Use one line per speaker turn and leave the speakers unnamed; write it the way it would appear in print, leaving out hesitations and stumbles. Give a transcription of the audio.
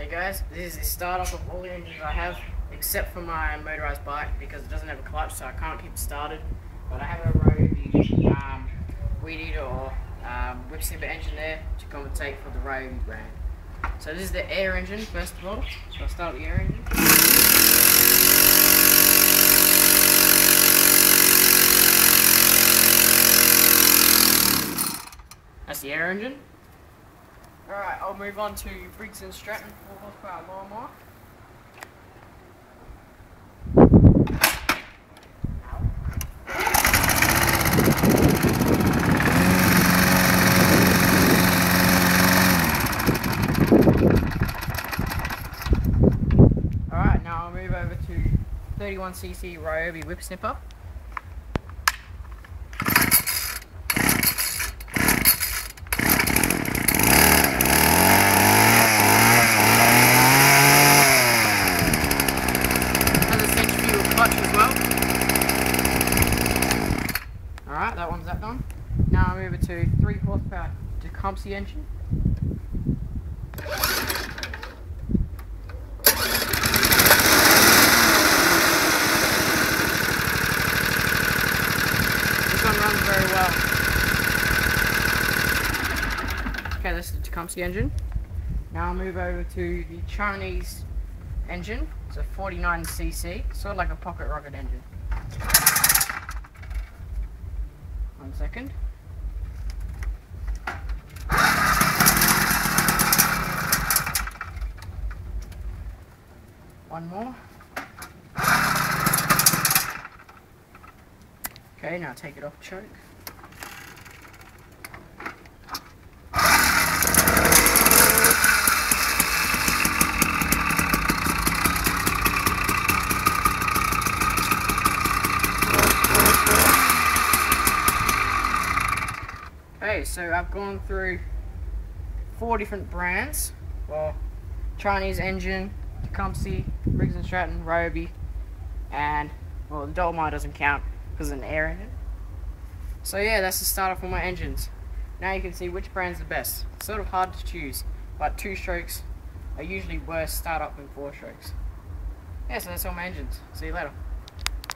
Hey guys, this is the startup of all the engines I have, except for my motorized bike because it doesn't have a clutch, so I can't keep it started. But I have a ryobi weed eater or whip snipper engine there to compensate for the ryobi brand. So this is the air engine first of all. So I'll start with the air engine. That's the air engine. Alright, I'll move on to Briggs and Stratton 4 horsepower lawnmower. Alright, now I'll move over to 31cc ryobi whip snipper. Alright, that one's done. Now I'll move it to 3 horsepower tecumseh engine. This one runs very well. Okay, this is the tecumseh engine. Now I'll move over to the Chinese engine. It's a 49cc, sort of like a pocket rocket engine. 1 second. One more. Okay, now take it off choke. Okay, so I've gone through 4 different brands. Well, Chinese engine, tecumseh, Briggs and Stratton, ryobi, and well, the Dolomite doesn't count because it's an air engine. So yeah, that's the starter for my engines. Now you can see which brand's the best. It's sort of hard to choose, but 2 strokes are usually worse startup than 4 strokes. Yeah, so that's all my engines. See you later.